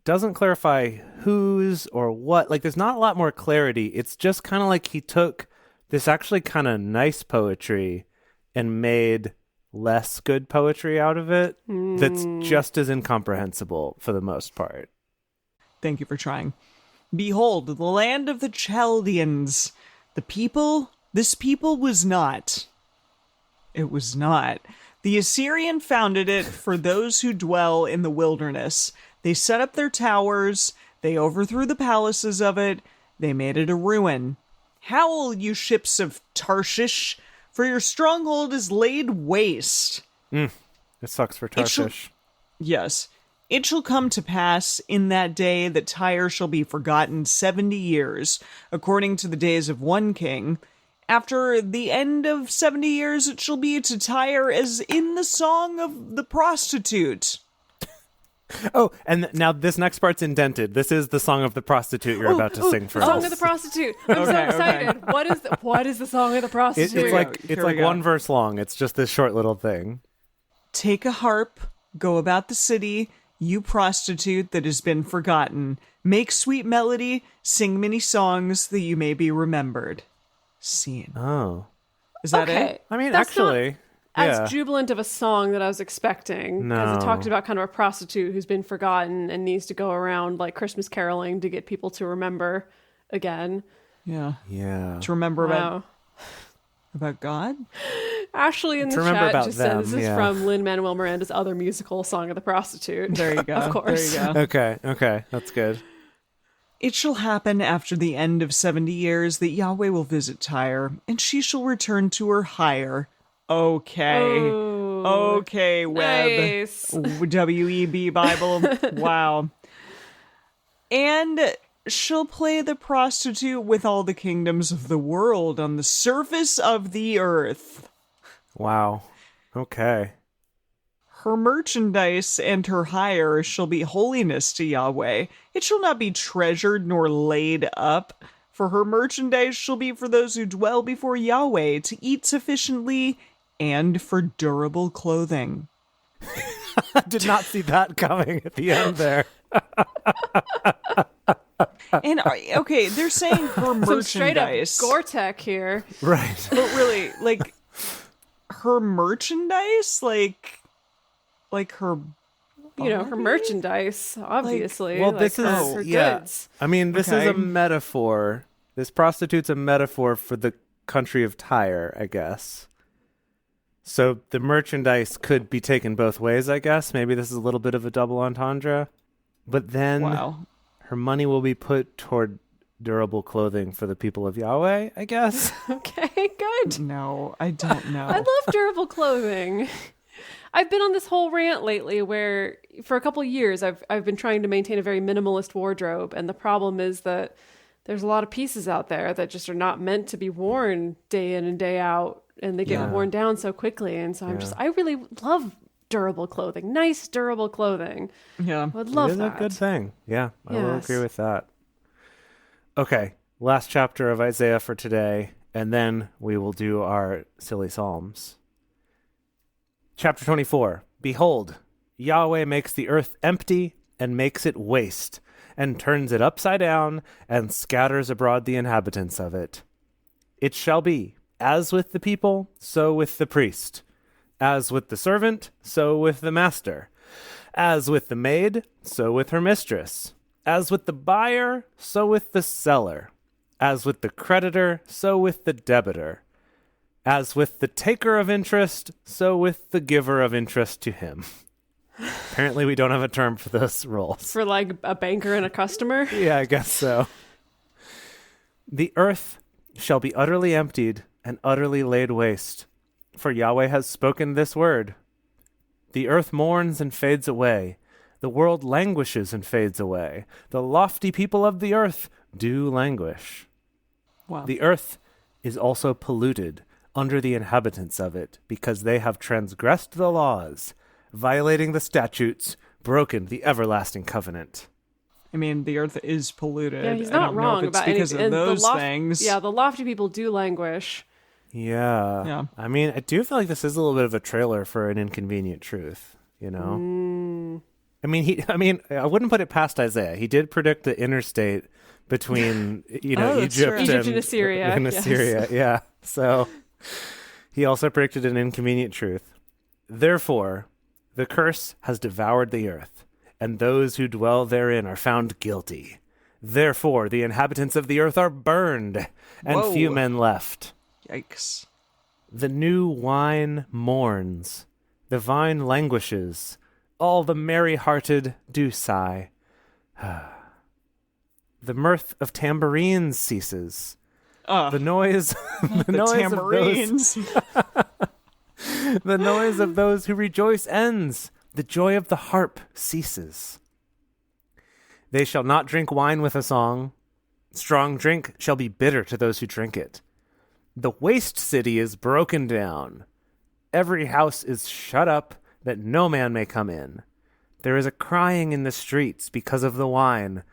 Doesn't clarify whose or what. Like, there's not a lot more clarity. It's just kind of like he took this actually kind of nice poetry and made less good poetry out of it that's just as incomprehensible for the most part. Thank you for trying. Behold, the land of the Chaldeans. This people was not. It was not. The Assyrian founded it for those who dwell in the wilderness. They set up their towers. They overthrew the palaces of it. They made it a ruin. Howl, you ships of Tarshish, for your stronghold is laid waste. It sucks for Tarshish. Yes. It shall come to pass in that day that Tyre shall be forgotten 70 years, according to the days of one king. After the end of 70 years, it shall be to Tyre as in the song of the prostitute. Oh, and now this next part's indented. This is the song of the prostitute you're about to sing for Song us. of the prostitute. I'm so excited. What is the song of the prostitute? It's like one verse long. It's just this short little thing. Take a harp, go about the city, you prostitute that has been forgotten. Make sweet melody, sing many songs that you may be remembered. Scene. Oh. Is that it? I mean, That's actually... not as jubilant of a song that I was expecting. Because it talked about kind of a prostitute who's been forgotten and needs to go around like Christmas caroling to get people to remember again. Yeah. Yeah. To remember about God? Ashley in the remember chat about just them, said this is from Lin-Manuel Miranda's other musical, Song of the Prostitute. There you go. Of course. There you go. Okay. That's good. It shall happen after the end of 70 years that Yahweh will visit Tyre, and she shall return to her hire. Okay. Okay, Web. Nice. WEB Bible. Wow. And she'll play the prostitute with all the kingdoms of the world on the surface of the earth. Wow. Okay. Her merchandise and her hire shall be holiness to Yahweh. It shall not be treasured nor laid up. For her merchandise shall be for those who dwell before Yahweh, to eat sufficiently and for durable clothing. I did not see that coming at the end there. And, okay, they're saying her Some straight up merchandise. Gore-Tex here. Right. But really, like, her merchandise? Like her... You know, her merchandise, obviously. Well, like this her, is... her yeah. goods. I mean, this is Okay. a metaphor. This prostitute's a metaphor for the country of Tyre, I guess. So the merchandise could be taken both ways, I guess. Maybe this is a little bit of a double entendre. But then her money will be put toward durable clothing for the people of Yahweh, I guess. Okay, good. No, I don't know. I love durable clothing. I've been on this whole rant lately where for a couple of years I've been trying to maintain a very minimalist wardrobe, and the problem is that there's a lot of pieces out there that just are not meant to be worn day in and day out, and they get worn down so quickly. And so I really love durable clothing, nice durable clothing. Yeah. I would love It is that. a good thing. Yeah, I will Yes. agree with that. Okay, last chapter of Isaiah for today, and then we will do our silly psalms. Chapter 24. Behold, Yahweh makes the earth empty and makes it waste, and turns it upside down and scatters abroad the inhabitants of it. It shall be, as with the people, so with the priest. As with the servant, so with the master. As with the maid, so with her mistress. As with the buyer, so with the seller. As with the creditor, so with the debitor. As with the taker of interest, so with the giver of interest to him. Apparently we don't have a term for those roles. For like a banker and a customer. Yeah, I guess so. The earth shall be utterly emptied and utterly laid waste, for Yahweh has spoken this word. The earth mourns and fades away. The world languishes and fades away. The lofty people of the earth do languish. Wow. The earth is also polluted under the inhabitants of it, because they have transgressed the laws, violating the statutes, broken the everlasting covenant. I mean, the earth is polluted. Yeah, he's I not don't know wrong if it's about because any, of and those the things. Yeah, the lofty people do languish. Yeah. I mean, I do feel like this is a little bit of a trailer for an inconvenient truth, you know? I mean, I wouldn't put it past Isaiah. He did predict the interstate between, Egypt and Assyria. And yes. Assyria, yeah. So he also predicted an inconvenient truth. Therefore, the curse has devoured the earth, and those who dwell therein are found guilty. Therefore, the inhabitants of the earth are burned, and few men left. Yikes. The new wine mourns, the vine languishes, all the merry-hearted do sigh. The mirth of tambourines ceases. The noise, the tambourines. the noise of those who rejoice ends. The joy of the harp ceases. They shall not drink wine with a song. Strong drink shall be bitter to those who drink it. The waste city is broken down. Every house is shut up, that no man may come in. There is a crying in the streets because of the wine.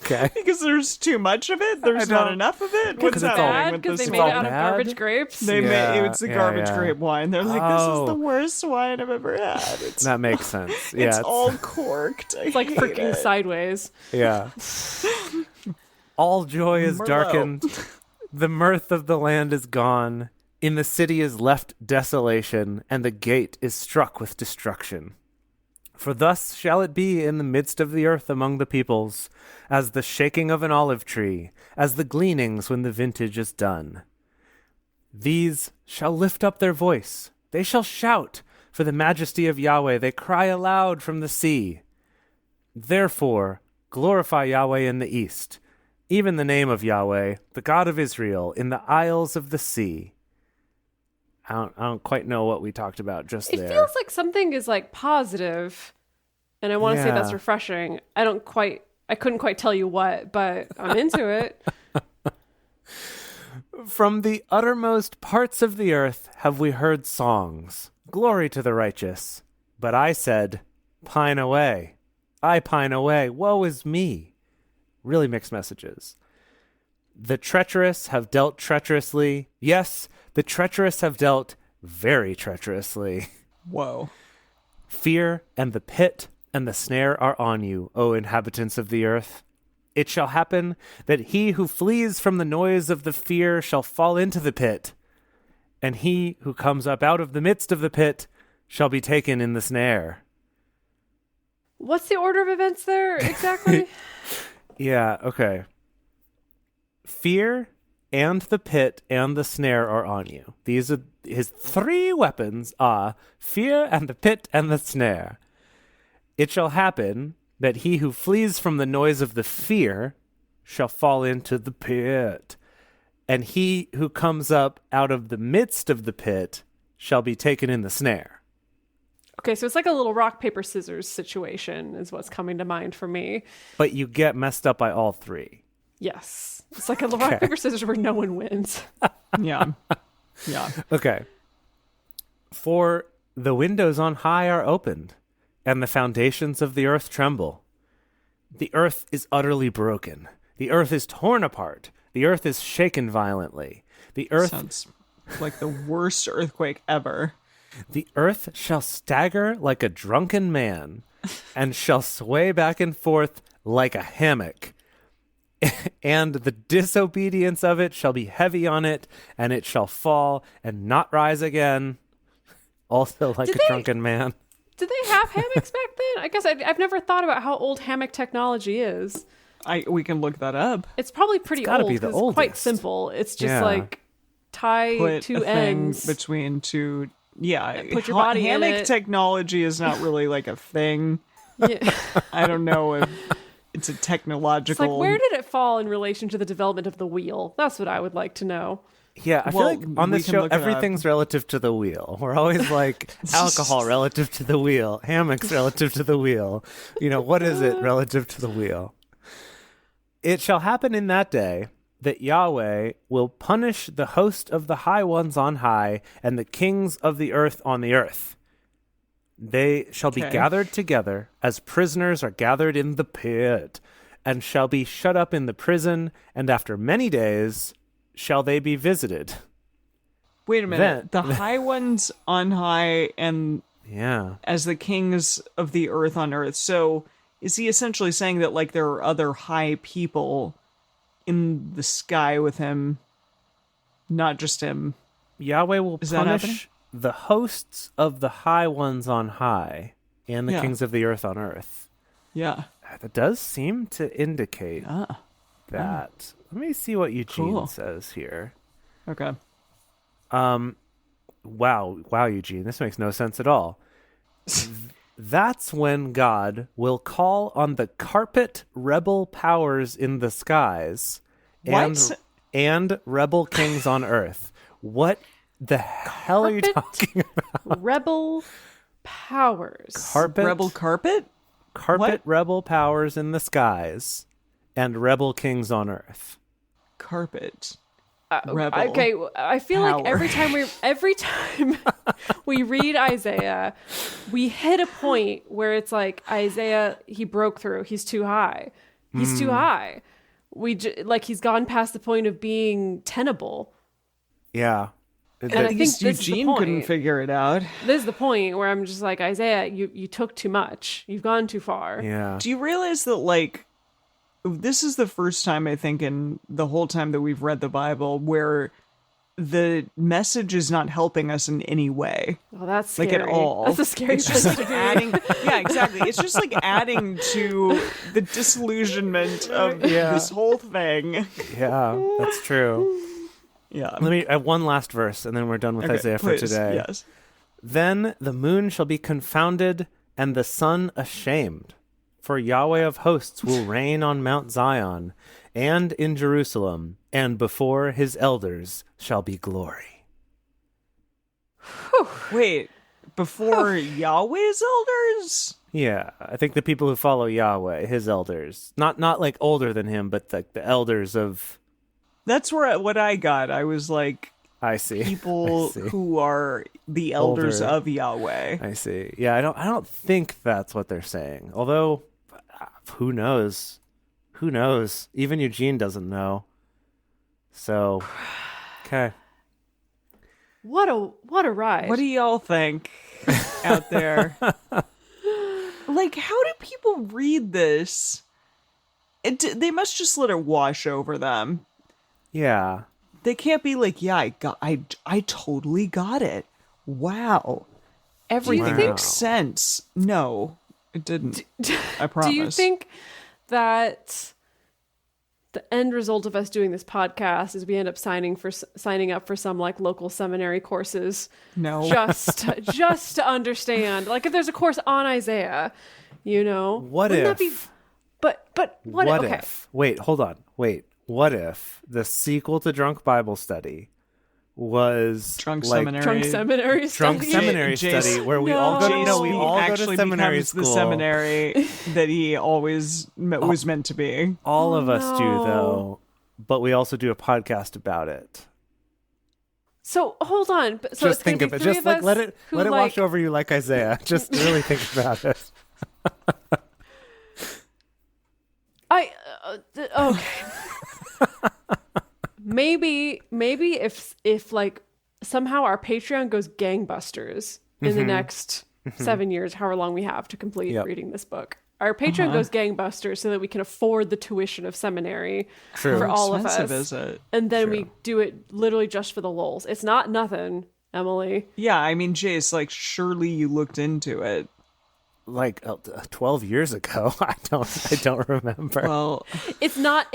Okay. Because there's too much of it? There's not enough of it? What's It's happening bad with because this they made wine? it out of garbage grapes. It's the garbage yeah. grape wine. They're like, this is the worst wine I've ever had. It's, That makes sense. it's all corked. It's like freaking sideways. Yeah. All joy is Merlot. darkened. The mirth of the land is gone. In the city is left desolation, and the gate is struck with destruction. For thus shall it be in the midst of the earth among the peoples, as the shaking of an olive tree, as the gleanings when the vintage is done. These shall lift up their voice. They shall shout for the majesty of Yahweh. They cry aloud from the sea. Therefore, glorify Yahweh in the east, even the name of Yahweh, the God of Israel, in the isles of the sea. I don't quite know what we talked about just there. It feels like something is like positive, and I want to say that's Yeah. refreshing. I couldn't quite tell you what, but I'm into it. From the uttermost parts of the earth have we heard songs. Glory to the righteous. But I said, pine away. I pine away. Woe is me. Really mixed messages. The treacherous have dealt treacherously. Yes, the treacherous have dealt very treacherously. Whoa. Fear and the pit and the snare are on you, O inhabitants of the earth. It shall happen that he who flees from the noise of the fear shall fall into the pit, and he who comes up out of the midst of the pit shall be taken in the snare. What's the order of events there exactly? Yeah, okay. Fear and the pit and the snare are on you. These are his three weapons are fear and the pit and the snare. It shall happen that he who flees from the noise of the fear shall fall into the pit, and he who comes up out of the midst of the pit shall be taken in the snare. Okay, so it's like a little rock, paper, scissors situation is what's coming to mind for me. But you get messed up by all three. Yes. It's like a rock, paper, scissors where no one wins. Yeah. Yeah. Okay. For the windows on high are opened, and the foundations of the earth tremble. The earth is utterly broken. The earth is torn apart. The earth is shaken violently. The earth Sounds like the worst earthquake ever. The earth shall stagger like a drunken man, and shall sway back and forth like a hammock. And the disobedience of it shall be heavy on it, and it shall fall and not rise again. Also like drunken man. Did they have hammocks back then? I guess I've never thought about how old hammock technology is. We can look that up. It's probably pretty gotta old. be the 'Cause it's quite oldest. simple. It's just Yeah. like tie Put two a thing ends. between two. Yeah, Put your body in hammock it. technology is not really like a thing. Yeah. I don't know if it's a It's technological. like, where did it fall in relation to the development of the wheel? That's what I would like to know. Yeah, I feel Well, like on we this can show, look it up. everything's relative to the wheel. We're always like alcohol relative to the wheel, hammocks relative to the wheel. You know, what is it relative to the wheel? It shall happen in that day that Yahweh will punish the host of the high ones on high and the kings of the earth on the earth. They shall be Okay. gathered together as prisoners are gathered in the pit, and shall be shut up in the prison, and after many days shall they be visited. Wait a minute. The high ones on high and Yeah. as the kings of the earth on earth. So is he essentially saying that like there are other high people in the sky with him, not just him? Yahweh will Is that punish the hosts of the high ones on high and the Yeah. kings of the earth on earth. Yeah. That does seem to indicate Ah. that. Let me see what Eugene Cool. says here. Okay. Wow, Eugene, this makes no sense at all. That's when God will call on the carpet rebel powers in the skies What? and rebel kings on earth. What the hell are you Carpet talking about? Rebel powers. Rebel carpet? What? Rebel powers in the skies, and rebel kings on earth. Carpet. Rebel. Okay, I feel power. like every time we read Isaiah, we hit a point where it's like Isaiah, he broke through. He's too high. He's too high. He's gone past the point of being tenable. Yeah. And I think Eugene this is the point. couldn't figure it out. This is the point where I'm just like, Isaiah, you took too much. You've gone too far. Yeah. Do you realize that, like, this is the first time, I think, in the whole time that we've read the Bible where the message is not helping us in any way. Oh, that's scary. Like, at all. That's a scary It's just place like to be. adding. Yeah, exactly. It's just like adding to the disillusionment of this whole thing. Yeah, that's true. Yeah. Let me have one last verse, and then we're done with Isaiah please, for today. Yes. Then the moon shall be confounded, and the sun ashamed. For Yahweh of hosts will reign on Mount Zion, and in Jerusalem, and before his elders shall be glory. Wait, before Yahweh's elders? Yeah, I think the people who follow Yahweh, his elders, not like older than him, but like the elders of. That's what I got. I was like, I see. people I see. who are the elders Older. of Yahweh. I see. Yeah, I don't think that's what they're saying. Although, who knows? Who knows? Even Eugene doesn't know. So, okay. What a ride. What do y'all think out there? Like, how do people read this? They must just let it wash over them. Yeah. They can't be like, yeah, I totally got it. Wow. Everything think- makes sense. No, it didn't. I promise. Do you think that the end result of us doing this podcast is we end up signing up for some like local seminary courses? No. Just to understand, like if there's a course on Isaiah, What wouldn't if? that be? But what? What Okay. if? Wait, hold on. Wait. What if the sequel to Drunk Bible Study was Drunk like Seminary. Drunk seminary Drunk study? Seminary Jace- Study, where we No. all go to No, we all go to actually seminary becomes school. the seminary that he always was meant to be. All of us do, no. though, but we also do a podcast about it. So hold on. So Just it's gonna think be of it. three Just of like us let it who, wash over you like Isaiah. Just really think about it. Okay. maybe if like somehow our Patreon goes gangbusters in the next 7 years, however long we have to complete Yep. reading this book. Our Patreon goes gangbusters so that we can afford the tuition of seminary True. for all of Expensive, us. is it? And then we do it literally just for the lulz. It's not nothing, Emily. Yeah, I mean, Jace, like, surely you looked into it. Like 12 years ago, I don't remember. Well, It's not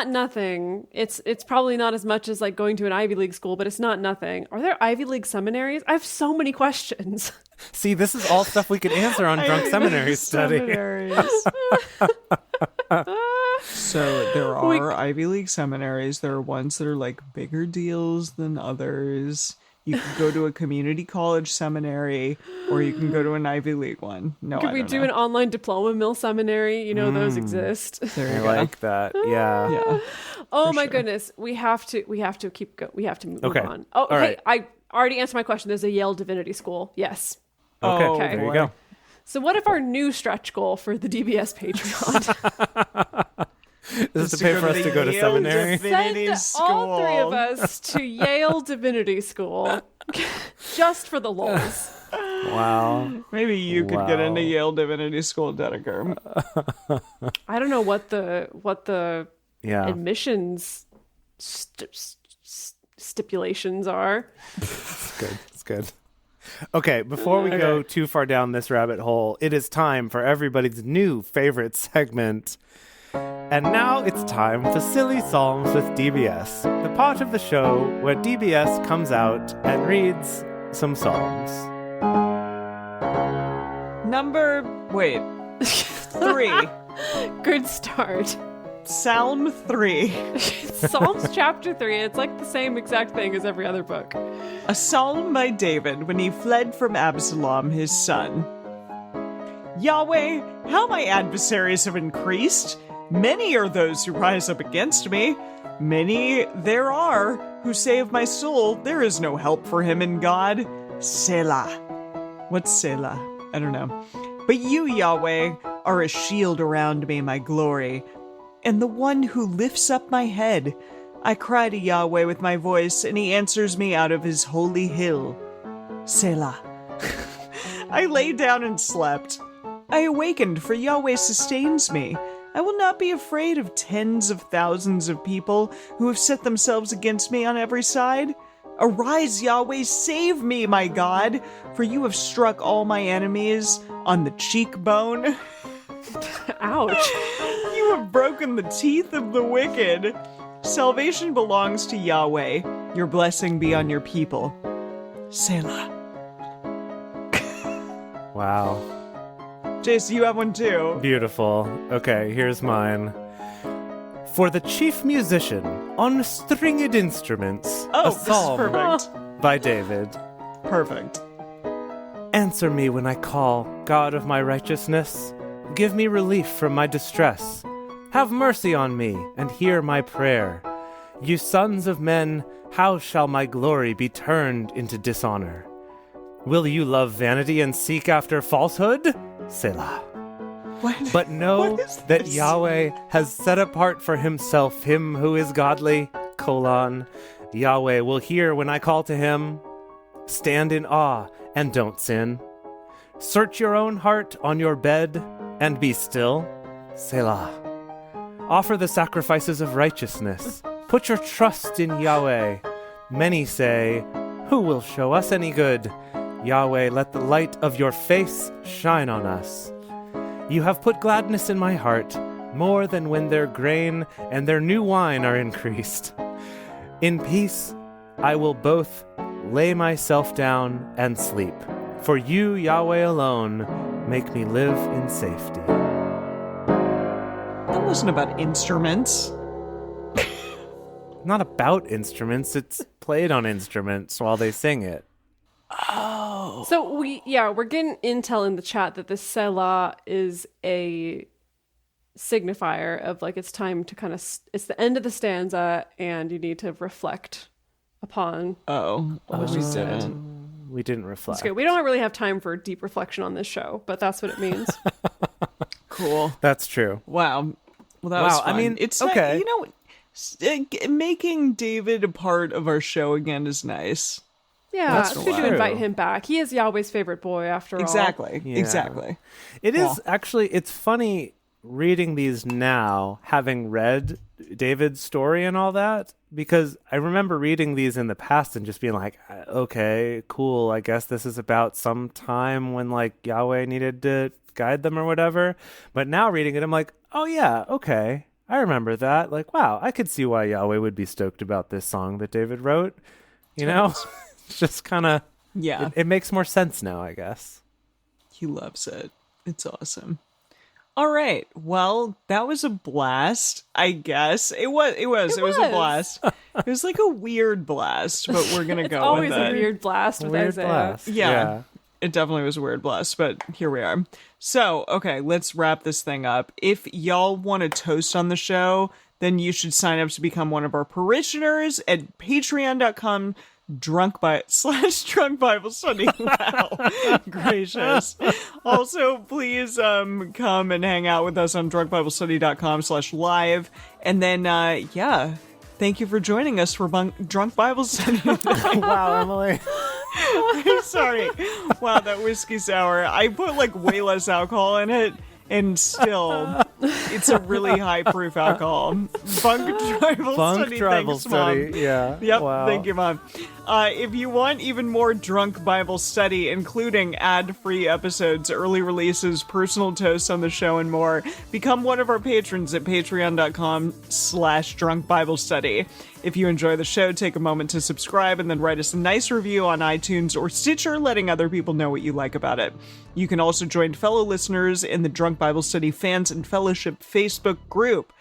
nothing. It's probably not as much as like going to an Ivy League school, but it's not nothing. Are there Ivy League seminaries? I have so many questions. See, this is all stuff we could answer on Drunk Seminary Study. So there are Ivy League seminaries. There are ones that are like bigger deals than others. You can go to a community college seminary, or you can go to an Ivy League one. No, Could we do an online diploma mill seminary? Those exist. There you I go. like that. Yeah. Yeah. Oh my sure. goodness, we have to keep going. We have to move Okay. on. Oh, All hey, right. I already answered my question. There's a Yale Divinity School. Yes. Okay. Oh, There you boy. go. So what if our new stretch goal for the DBS Patreon? This is to pay for us to go to Yale seminary. Divinity Send all three of School. us to Yale Divinity School, just for the lulz. Wow. Maybe you could get Wow. into Yale Divinity School, Dedeker. I don't know what the Yeah. admissions stipulations are. It's good. Okay, before we go too far down this rabbit hole, it is time for everybody's new favorite segment. And now it's time for Silly Psalms with DBS, the part of the show where DBS comes out and reads some psalms. Number 3. Good start. Psalm 3. Psalms chapter 3. It's like the same exact thing as every other book. A psalm by David when he fled from Absalom, his son. Yahweh, how my adversaries have increased. Many are those who rise up against me. Many there are who say of my soul, there is no help for him in God. Selah. What's Selah? I don't know. But you, Yahweh, are a shield around me, my glory, and the one who lifts up my head. I cry to Yahweh with my voice, and he answers me out of his holy hill. Selah. I lay down and slept. I awakened, for Yahweh sustains me. I will not be afraid of tens of thousands of people who have set themselves against me on every side. Arise, Yahweh, save me, my God, for you have struck all my enemies on the cheekbone. Ouch. You have broken the teeth of the wicked. Salvation belongs to Yahweh. Your blessing be on your people. Selah. Wow. Jace, you have one too. Beautiful. Okay, here's mine. For the chief musician on stringed instruments, a This is psalm perfect. by David. Perfect. Answer me when I call, God of my righteousness. Give me relief from my distress. Have mercy on me and hear my prayer. You sons of men, how shall my glory be turned into dishonor? Will you love vanity and seek after falsehood? Selah. What? But know What is that this? Yahweh has set apart for himself him who is godly, Yahweh will hear when I call to him. Stand in awe and don't sin. Search your own heart on your bed and be still. Selah. Offer the sacrifices of righteousness. Put your trust in Yahweh. Many say, who will show us any good? Yahweh, let the light of your face shine on us. You have put gladness in my heart, more than when their grain and their new wine are increased. In peace, I will both lay myself down and sleep. For you, Yahweh alone, make me live in safety. That wasn't about instruments. Not about instruments, it's played on instruments while they sing it. Oh. So we're getting intel in the chat that the Selah is a signifier of like it's time to kind of it's the end of the stanza and you need to reflect upon what we said. We didn't reflect. It's good. We don't really have time for deep reflection on this show, but that's what it means. Cool. That's true. Wow. Well, that was fun. I mean, it's okay. making David a part of our show again is nice. Yeah, That's it's good to true. invite him back. He is Yahweh's favorite boy after all. Exactly. Yeah. Exactly. It is actually, it's funny reading these now, having read David's story and all that, because I remember reading these in the past and just being like, okay, cool, I guess this is about some time when like Yahweh needed to guide them or whatever. But now reading it, I'm like, oh yeah, okay, I remember that. Like, wow, I could see why Yahweh would be stoked about this song that David wrote. You know? It's just kind of, Yeah. it makes more sense now, I guess. He loves it. It's awesome. All right. Well, that was a blast, I guess. It was a blast. It was like a weird blast, but we're going to go Always with a it. weird blast with Weird Isaiah. blast. Yeah. It definitely was a weird blast, but here we are. So, okay, let's wrap this thing up. If y'all want to toast on the show, then you should sign up to become one of our parishioners at patreon.com drunk Bible study. Wow. Gracious. Also, please come and hang out with us on drunkbiblestudy.com/live. And then thank you for joining us for drunk Bible study. Wow, Emily. I'm sorry. Wow, that whiskey sour. I put like way less alcohol in it, and still, it's a really high proof alcohol. Bunk Tribal Study. Thanks, Mom. Yeah. Yep, Wow. thank you, Mom. If you want even more drunk Bible study, including ad-free episodes, early releases, personal toasts on the show, and more, become one of our patrons at patreon.com/drunk Bible study. If you enjoy the show, take a moment to subscribe and then write us a nice review on iTunes or Stitcher, letting other people know what you like about it. You can also join fellow listeners in the Drunk Bible Study Fans and Fellowship Facebook group.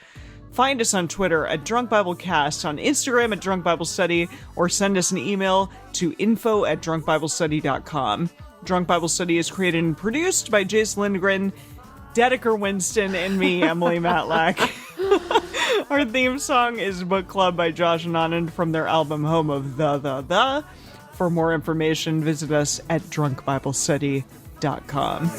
Find us on Twitter at Drunk Bible Cast, on Instagram at Drunk Bible Study, or send us an email to info@drunkbiblestudy.com. Drunk Bible Study is created and produced by Jace Lindgren, Dedeker Winston, and me, Emily Matlack. Our theme song is Book Club by Josh and Anand from their album Home of the. For more information, visit us at drunkbiblestudy.com.